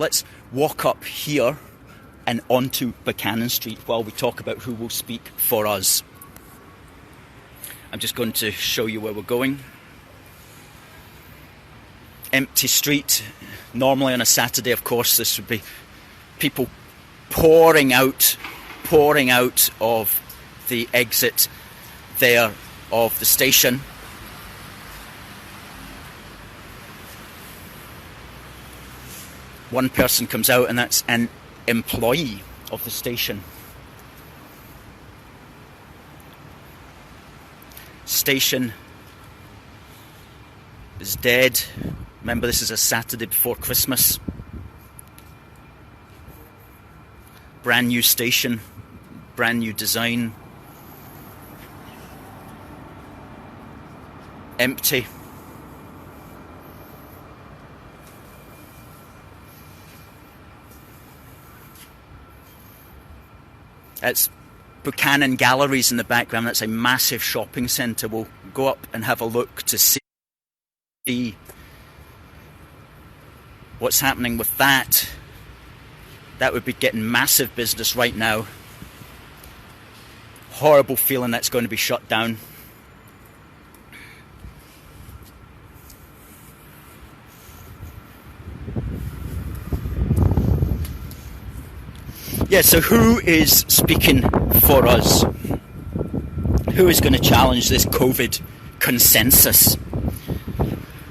Let's walk up here and onto Buchanan Street while we talk about who will speak for us. I'm just going to show you where we're going. Empty street. Normally on a Saturday, of course, this would be people pouring out of the exit there of the station. One person comes out, and that's an employee of the station. Station is dead. Remember, this is a Saturday before Christmas. Brand new station, brand new design. Empty. That's Buchanan Galleries in the background. That's a massive shopping centre. We'll go up and have a look to see what's happening with that. That would be getting massive business right now. Horrible feeling that's going to be shut down. Yeah, so who is speaking for us? Who is going to challenge this COVID consensus,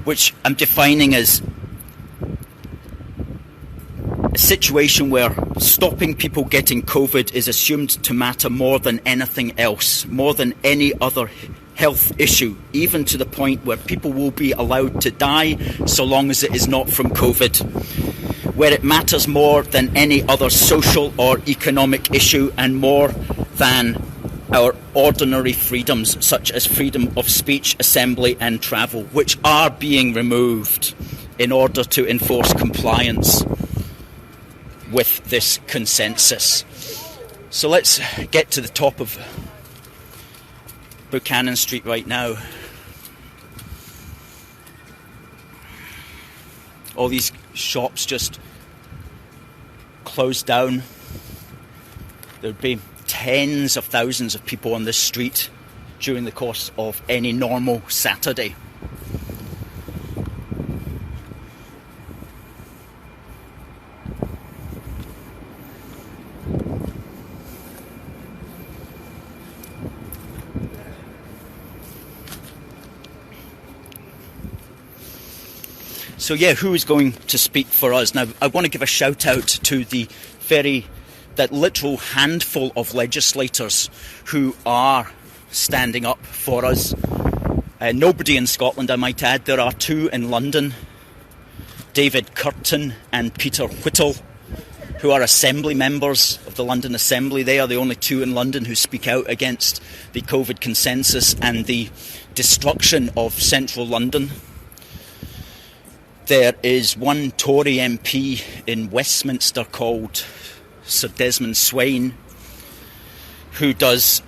which I'm defining as a situation where stopping people getting COVID is assumed to matter more than anything else, more than any other health issue, even to the point where people will be allowed to die so long as it is not from COVID. Where it matters more than any other social or economic issue, and more than our ordinary freedoms, such as freedom of speech, assembly and travel, which are being removed in order to enforce compliance with this consensus. So let's get to the top of Buchanan Street right now. All these shops just closed down. There'd be tens of thousands of people on this street during the course of any normal Saturday. So yeah, who is going to speak for us? Now, I want to give a shout out to that literal handful of legislators who are standing up for us. Nobody in Scotland, I might add. There are two in London, David Curtin and Peter Whittle, who are Assembly members of the London Assembly. They are the only two in London who speak out against the COVID consensus and the destruction of central London. There is one Tory MP in Westminster called Sir Desmond Swayne, who does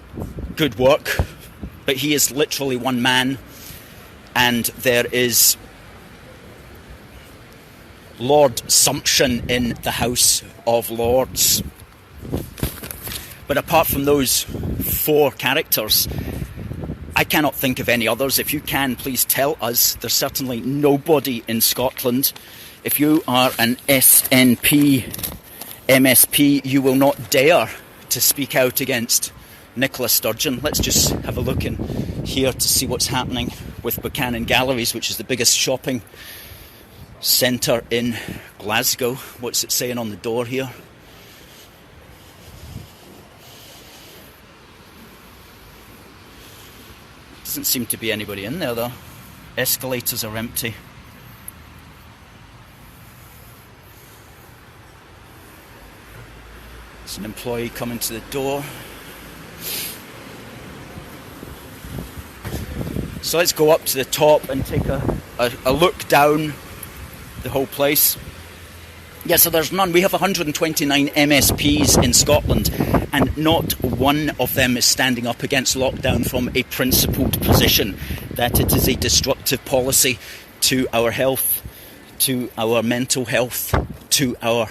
good work, but he is literally one man. And there is Lord Sumption in the House of Lords. But apart from those four characters, I cannot think of any others. If you can, please tell us. There's certainly nobody in Scotland. If you are an SNP, MSP, you will not dare to speak out against Nicola Sturgeon. Let's just have a look in here to see what's happening with Buchanan Galleries, which is the biggest shopping centre in Glasgow. What's it saying on the door here? Doesn't seem to be anybody in there though. Escalators are empty. There's an employee coming to the door. So let's go up to the top and take a look down the whole place. Yeah, so there's none. We have 129 MSPs in Scotland, and not one of them is standing up against lockdown from a principled position that it is a destructive policy to our health, to our mental health, to our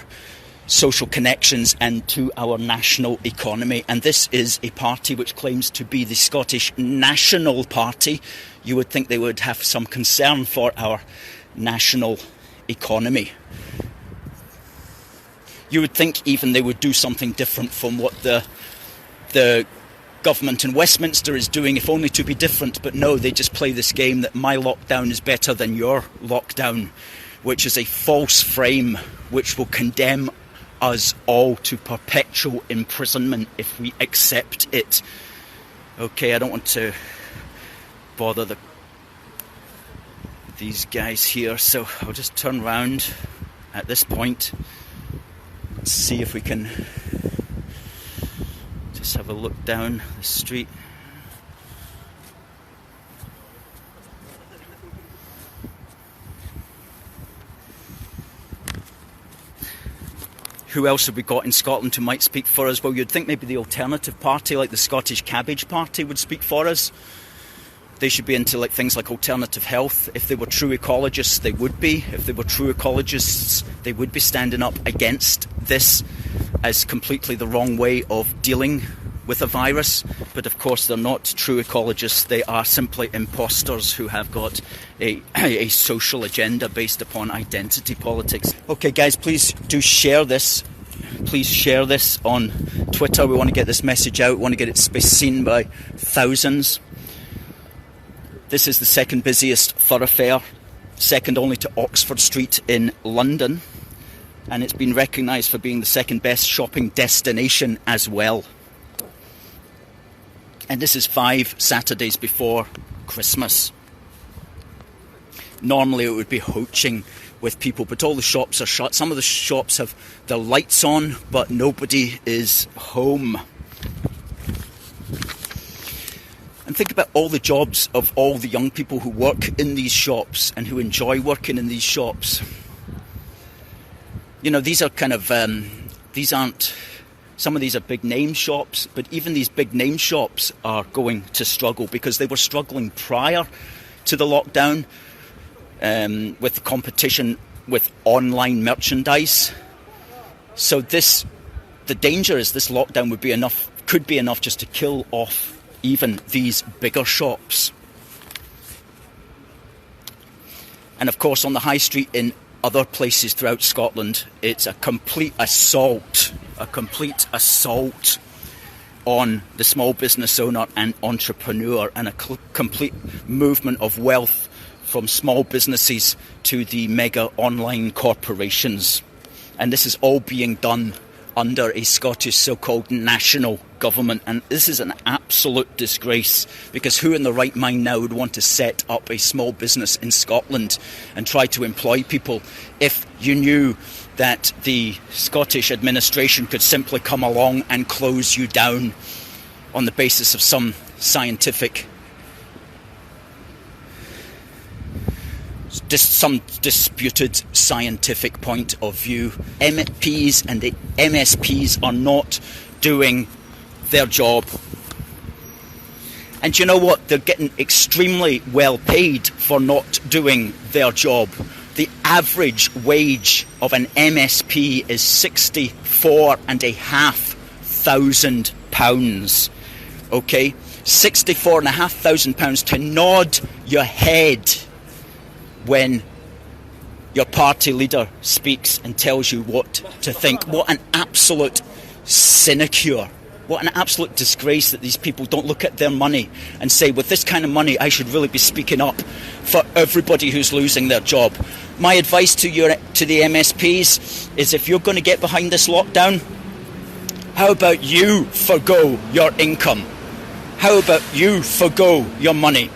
social connections and to our national economy. And this is a party which claims to be the Scottish National Party. You would think they would have some concern for our national economy. You would think even they would do something different from what the government in Westminster is doing, if only to be different. But no, they just play this game that my lockdown is better than your lockdown, which is a false frame which will condemn us all to perpetual imprisonment if we accept it. Okay, I don't want to bother these guys here, so I'll just turn round at this point and see if we can just have a look down the street. Who else have we got in Scotland who might speak for us? Well, you'd think maybe the alternative party, like the Scottish Cabbage Party, would speak for us. They should be into things like alternative health. If they were true ecologists, they would be. If they were true ecologists, they would be standing up against this as completely the wrong way of dealing with a virus. But of course, they're not true ecologists. They are simply imposters who have got a social agenda based upon identity politics. Okay, guys, please do share this. Please share this on Twitter. We want to get this message out. We want to get it seen by thousands. This is the second busiest thoroughfare, second only to Oxford Street in London, and it's been recognised for being the second best shopping destination as well. And this is 5 Saturdays before Christmas. Normally it would be hoaching with people, but all the shops are shut. Some of the shops have their lights on, but nobody is home. And think about all the jobs of all the young people who work in these shops and who enjoy working in these shops. You know, these are kind of, some of these are big name shops, but even these big name shops are going to struggle because they were struggling prior to the lockdown with the competition with online merchandise. So the danger is this lockdown could be enough just to kill off even these bigger shops. And of course, on the high street in other places throughout Scotland, it's a complete assault on the small business owner and entrepreneur, and a complete movement of wealth from small businesses to the mega online corporations. And this is all being done under a Scottish so-called national government, and this is an absolute disgrace, because who in the right mind now would want to set up a small business in Scotland and try to employ people if you knew that the Scottish administration could simply come along and close you down on the basis of some disputed scientific point of view. MPs and the MSPs are not doing their job. And you know what? They're getting extremely well paid for not doing their job. The average wage of an MSP is £64,500. Okay? £64,500 to nod your head when your party leader speaks and tells you what to think. What an absolute sinecure. What an absolute disgrace that these people don't look at their money and say, with this kind of money, I should really be speaking up for everybody who's losing their job. My advice to the MSPs is, if you're going to get behind this lockdown, how about you forgo your income? How about you forgo your money?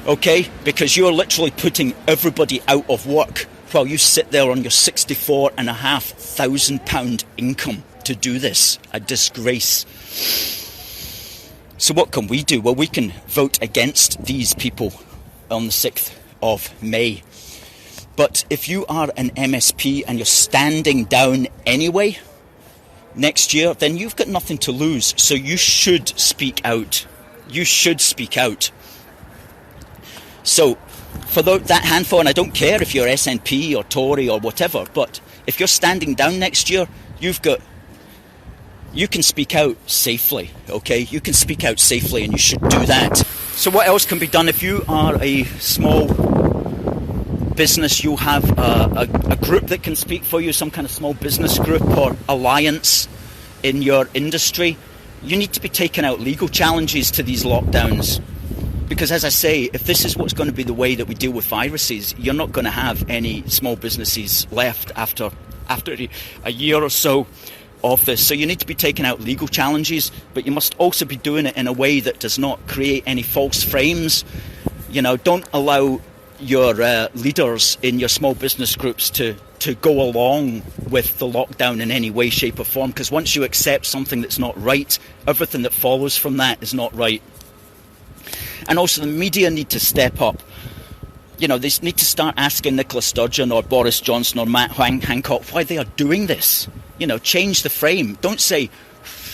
Okay, because you're literally putting everybody out of work while you sit there on your £64,500 income to do this. A disgrace. So what can we do? Well, we can vote against these people on the 6th of May. But if you are an MSP and you're standing down anyway next year, then you've got nothing to lose. So you should speak out. You should speak out. So, for that handful, and I don't care if you're SNP or Tory or whatever, but If you're standing down next year, you can speak out safely, okay? You can speak out safely, and you should do that. So what else can be done? If you are a small business, you'll have a group that can speak for you, some kind of small business group or alliance in your industry. You need to be taking out legal challenges to these lockdowns. Because as I say, if this is what's going to be the way that we deal with viruses, you're not going to have any small businesses left after a year or so of this. So you need to be taking out legal challenges, but you must also be doing it in a way that does not create any false frames. You know, don't allow your leaders in your small business groups to go along with the lockdown in any way, shape or form, because once you accept something that's not right, everything that follows from that is not right. And also the media need to step up. You know, they need to start asking Nicola Sturgeon or Boris Johnson or Matt Hancock why they are doing this. You know, change the frame. Don't say,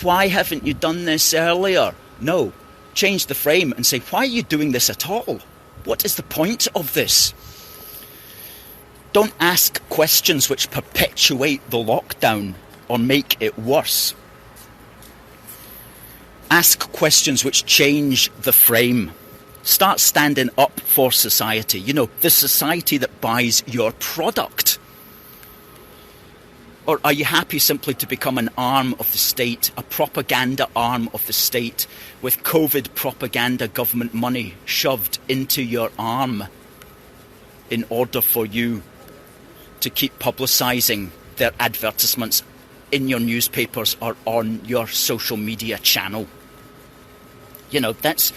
why haven't you done this earlier? No, change the frame and say, why are you doing this at all? What is the point of this? Don't ask questions which perpetuate the lockdown or make it worse. Ask questions which change the frame. Start standing up for society. You know, the society that buys your product. Or are you happy simply to become an arm of the state, a propaganda arm of the state, with COVID propaganda government money shoved into your arm in order for you to keep publicising their advertisements in your newspapers or on your social media channel? You know, that's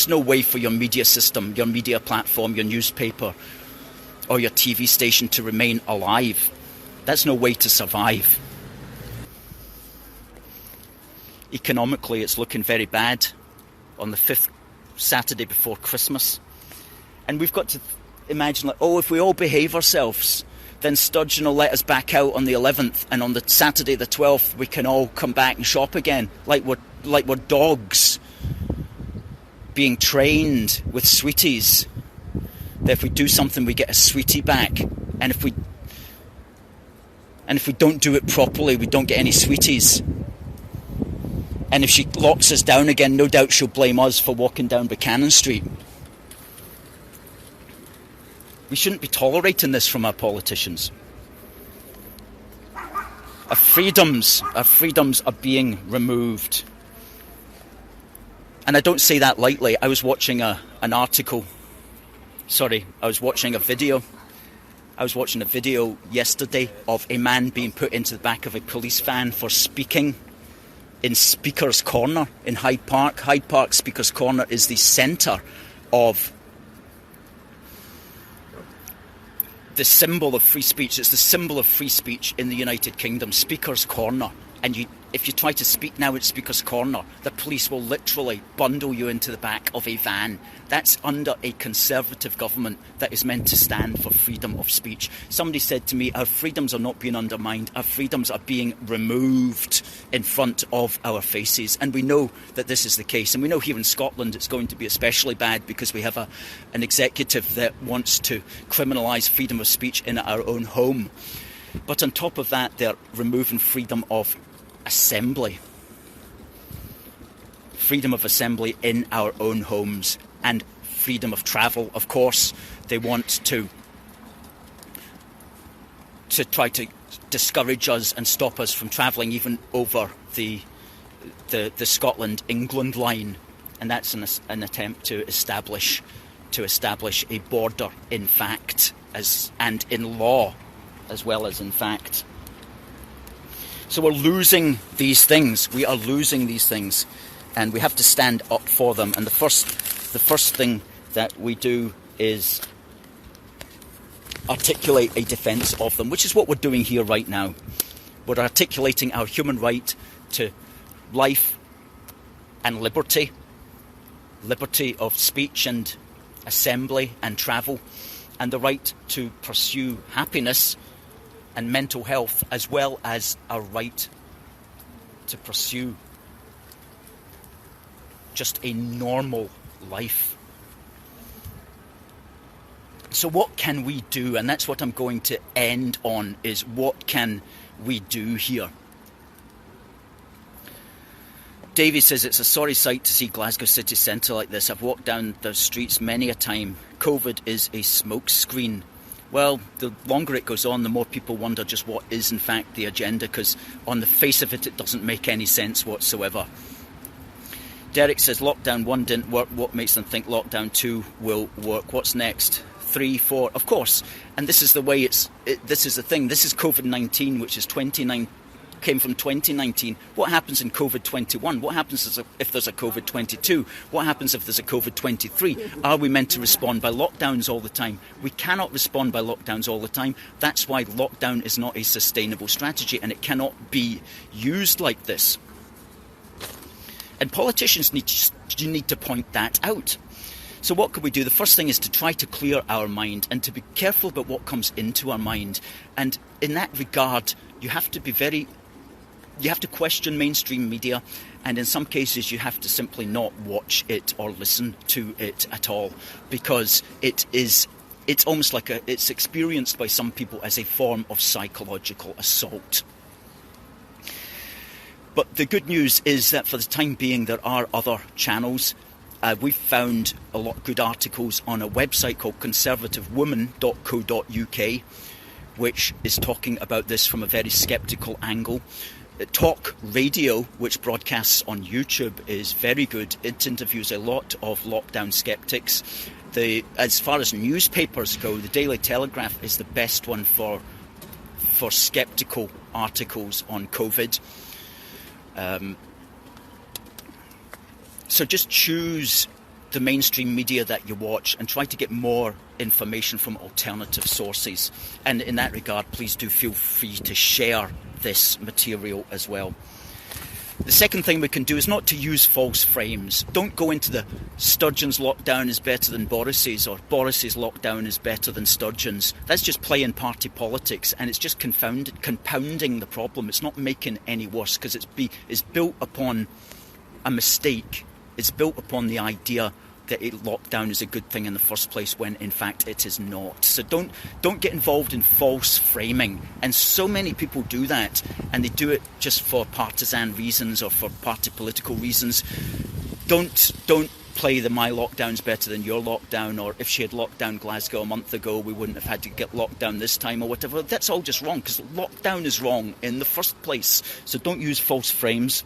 no way for your media system, your media platform, your newspaper or your TV station to remain alive. That's no way to survive. Economically, it's looking very bad on the 5th Saturday before Christmas. And we've got to imagine, like, if we all behave ourselves, then Sturgeon will let us back out on the 11th, and on the Saturday the 12th we can all come back and shop again, like we're dogs being trained with sweeties. That if we do something, we get a sweetie back, and if we don't do it properly, we don't get any sweeties. And if she locks us down again, no doubt she'll blame us for walking down Buchanan Street. We shouldn't be tolerating this from our politicians. Our freedoms are being removed. And I don't say that lightly. I was watching a video. I was watching a video yesterday of a man being put into the back of a police van for speaking in Speaker's Corner in Hyde Park. Hyde Park Speaker's Corner is the centre of the symbol of free speech. It's the symbol of free speech in the United Kingdom, Speaker's Corner. And if you try to speak now at Speaker's Corner, the police will literally bundle you into the back of a van. That's under a Conservative government that is meant to stand for freedom of speech. Somebody said to me, our freedoms are not being undermined, our freedoms are being removed in front of our faces. And we know that this is the case. And we know here in Scotland it's going to be especially bad because we have an executive that wants to criminalise freedom of speech in our own home. But on top of that, they're removing freedom of assembly. Freedom of assembly in our own homes, and freedom of travel, of course. They want to try to discourage us and stop us from travelling even over the Scotland-England line, and that's an attempt to establish a border in fact and in law as well as in fact. So we're losing these things. We are losing these things, and we have to stand up for them. And the first thing that we do is articulate a defence of them, which is what we're doing here right now. We're articulating our human right to life and liberty of speech and assembly and travel, and the right to pursue happiness and mental health, as well as our right to pursue just a normal life. So what can we do? And that's what I'm going to end on, is what can we do here? Davey says, it's a sorry sight to see Glasgow city centre like this. I've walked down the streets many a time. COVID is a smokescreen. Well, the longer it goes on, the more people wonder just what is in fact the agenda, because on the face of it, it doesn't make any sense whatsoever. Derek says, lockdown 1 didn't work. What makes them think lockdown 2 will work? What's next? 3, 4, of course. And this is the way this is the thing. This is COVID-19, which is came from 2019. What happens in COVID-21? What happens if there's a COVID-22? What happens if there's a COVID-23? Are we meant to respond by lockdowns all the time? We cannot respond by lockdowns all the time. That's why lockdown is not a sustainable strategy, and it cannot be used like this. And politicians need to point that out. So what could we do? The first thing is to try to clear our mind and to be careful about what comes into our mind. And in that regard, you have to question mainstream media, and in some cases you have to simply not watch it or listen to it at all, because it's almost like it's experienced by some people as a form of psychological assault. But the good news is that for the time being there are other channels. We've found a lot of good articles on a website called conservativewoman.co.uk, which is talking about this from a very sceptical angle. Talk Radio, which broadcasts on YouTube, is very good. It interviews a lot of lockdown skeptics. As far as newspapers go, the Daily Telegraph is the best one for sceptical articles on COVID. So just choose the mainstream media that you watch and try to get more information from alternative sources. And in that regard, please do feel free to share this material as well. The second thing we can do is not to use false frames. Don't go into the Sturgeon's lockdown is better than Boris's, or Boris's lockdown is better than Sturgeon's. That's just playing party politics, and it's just compounding the problem. It's not making any worse, because it's built upon a mistake. It's built upon the idea that a lockdown is a good thing in the first place, when in fact it is not. So don't get involved in false framing. And so many people do that, and they do it just for partisan reasons or for party political reasons. Don't play the my lockdown's better than your lockdown, or if she had locked down Glasgow a month ago, we wouldn't have had to get locked down this time, or whatever. That's all just wrong, because lockdown is wrong in the first place. So don't use false frames.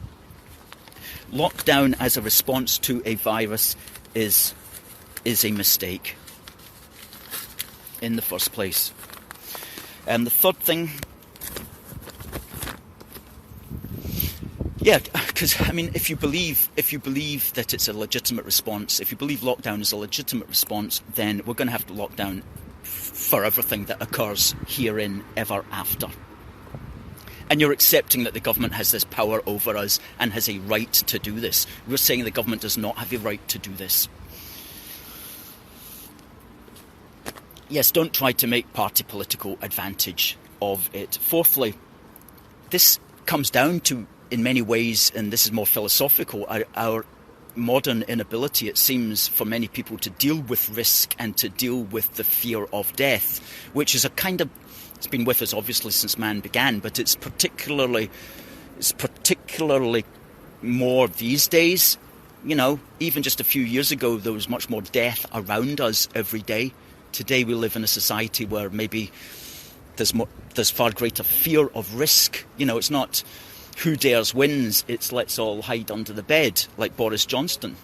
Lockdown as a response to a virus is a mistake in the first place. And the third thing, because I mean, if you believe that it's a legitimate response, if you believe lockdown is a legitimate response, then we're going to have to lock down for everything that occurs herein ever after. And you're accepting that the government has this power over us and has a right to do this. We're saying the government does not have a right to do this. Yes, don't try to make party political advantage of it. Fourthly, this comes down to, in many ways, and this is more philosophical, our modern inability, it seems, for many people to deal with risk and to deal with the fear of death, which is a kind of, it's been with us obviously since man began, but it's particularly more these days. You know, even just a few years ago, there was much more death around us every day. Today we live in a society where maybe there's far greater fear of risk. You know, it's not who dares wins, it's let's all hide under the bed, like Boris Johnson.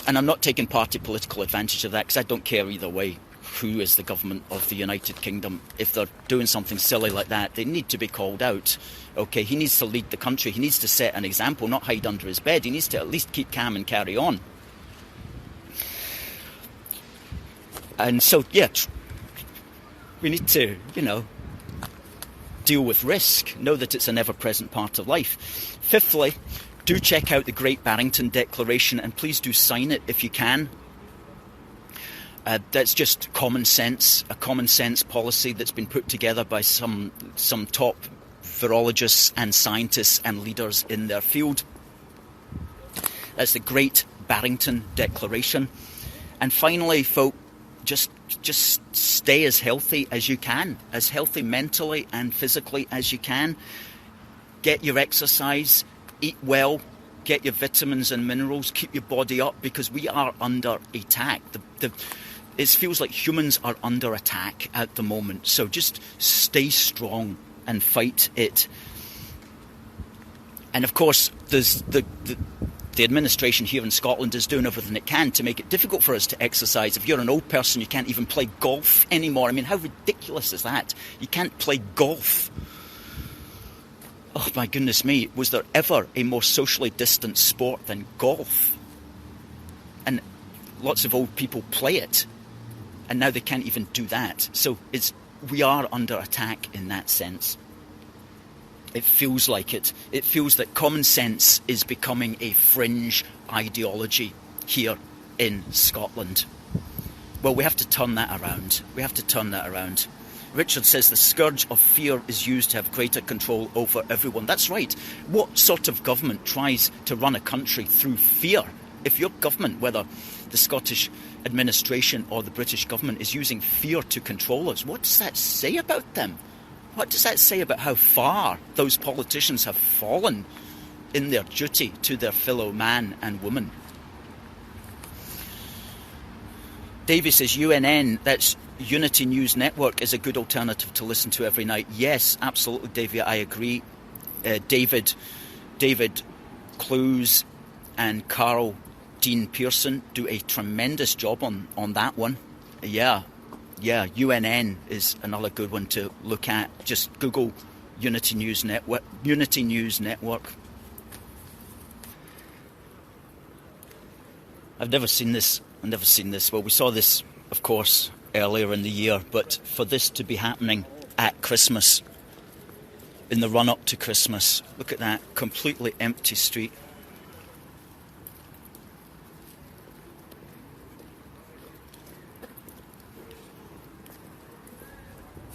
And I'm not taking party political advantage of that, because I don't care either way who is the government of the United Kingdom. If they're doing something silly like that, they need to be called out. Okay, he needs to lead the country. He needs to set an example, not hide under his bed. He needs to at least keep calm and carry on. And so, we need to, deal with risk. Know that it's an ever-present part of life. Fifthly, do check out the Great Barrington Declaration, and please do sign it if you can. That's just common sense, a common sense policy that's been put together by some top virologists and scientists and leaders in their field. That's the Great Barrington Declaration. And finally, folk, just stay as healthy as you can, as healthy mentally and physically as you can. Get your exercise, eat well, get your vitamins and minerals, keep your body up, because we are under attack. It feels like humans are under attack at the moment. So just stay strong and fight it. And of course, there's the administration here in Scotland is doing everything it can to make it difficult for us to exercise. If you're an old person, you can't even play golf anymore. I mean, how ridiculous is that? You can't play golf. Oh, my goodness me. Was there ever a more socially distant sport than golf? And lots of old people play it. And now they can't even do that. So we are under attack in that sense. It feels like it. It feels that common sense is becoming a fringe ideology here in Scotland. Well, we have to turn that around. We have to turn that around. Richard says the scourge of fear is used to have greater control over everyone. That's right. What sort of government tries to run a country through fear? If your government, whether the Scottish administration or the British government, is using fear to control us, what does that say about them? What does that say about how far those politicians have fallen in their duty to their fellow man and woman? Davy says UNN, that's Unity News Network, is a good alternative to listen to every night. Yes, absolutely, Davy, I agree. David Clues and Carl Dean Pearson do a tremendous job on that one. Yeah, UNN is another good one to look at. Just Google Unity News Network. Unity News Network. I've never seen this. Well, we saw this, of course, earlier in the year, but for this to be happening at Christmas, in the run-up to Christmas, look at that, completely empty street.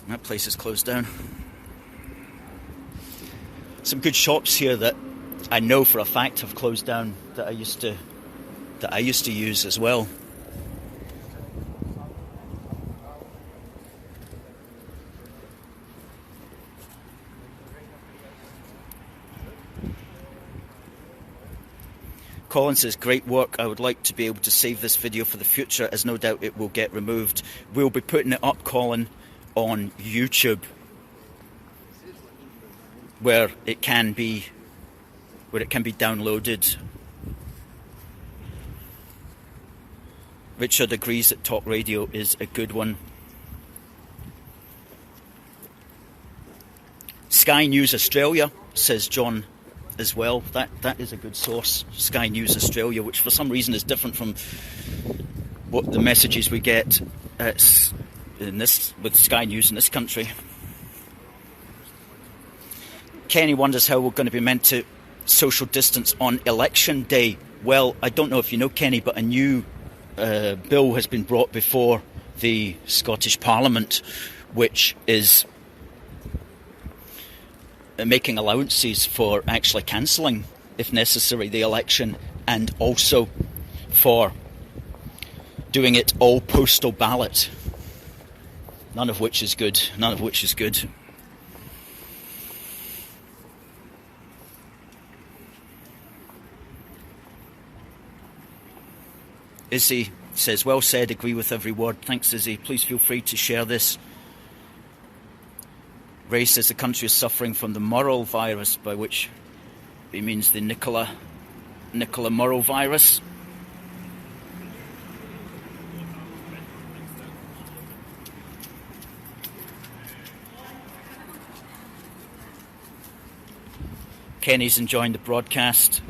That place is closed down. Some good shops here that I know for a fact have closed down that I used to use as well. Colin says, great work. I would like to be able to save this video for the future, as no doubt it will get removed. We'll be putting it up, Colin, on YouTube, where it can be downloaded. Richard agrees that talk radio is a good one. Sky News Australia, says John as well. That is a good source, Sky News Australia, which for some reason is different from what the messages we get with Sky News in this country. Kenny wonders how we're going to be meant to social distance on election day. Well, I don't know if you know, Kenny, but a new bill has been brought before the Scottish Parliament, which is making allowances for actually cancelling, if necessary, the election, and also for doing it all postal ballot. None of which is good. Izzy says, well said, agree with every word. Thanks, Izzy. Please feel free to share this. Ray says the country is suffering from the Murrell virus, by which he means the Nicola Murrell virus. Kenny's enjoying the broadcast.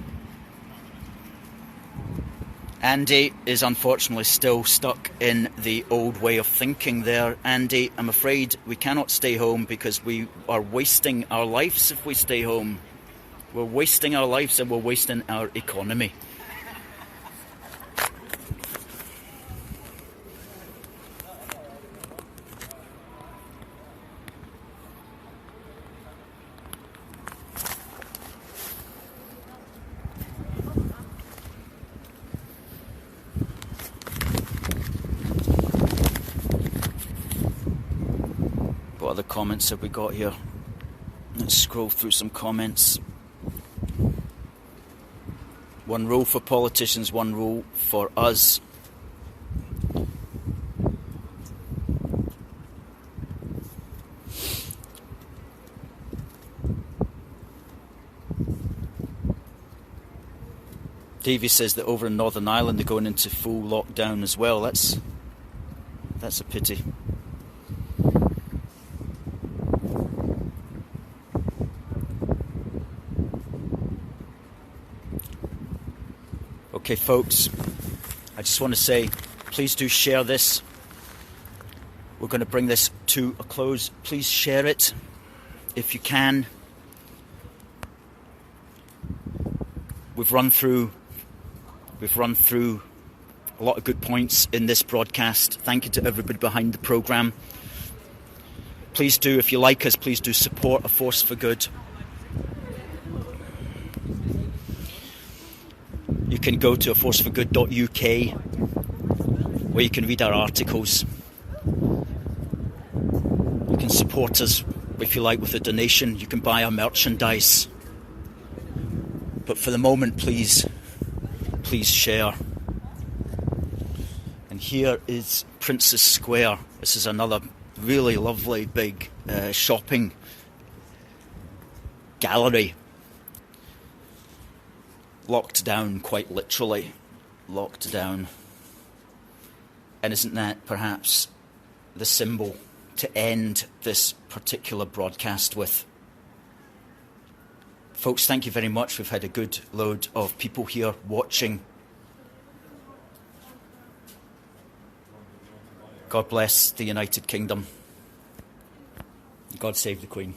Andy is unfortunately still stuck in the old way of thinking there. Andy, I'm afraid we cannot stay home because we are wasting our lives if we stay home. We're wasting our lives and we're wasting our economy. other comments have we got here? Let's scroll through some comments. One rule for politicians, one rule for us. Davey says that over in Northern Ireland they're going into full lockdown as well. That's a pity. Okay, folks, I just want to say, please do share this. We're going to bring this to a close. Please share it if you can. We've run through a lot of good points in this broadcast. Thank you to everybody behind the programme. Please do, if you like us, please do support A Force for Good. You can go to aforceforgood.uk where you can read our articles. You can support us, if you like, with a donation. You can buy our merchandise. But for the moment, please share. And here is Princess Square. This is another really lovely big shopping gallery. Locked down, quite literally. Locked down. And isn't that perhaps the symbol to end this particular broadcast with? Folks, thank you very much. We've had a good load of people here watching. God bless the United Kingdom. God save the Queen.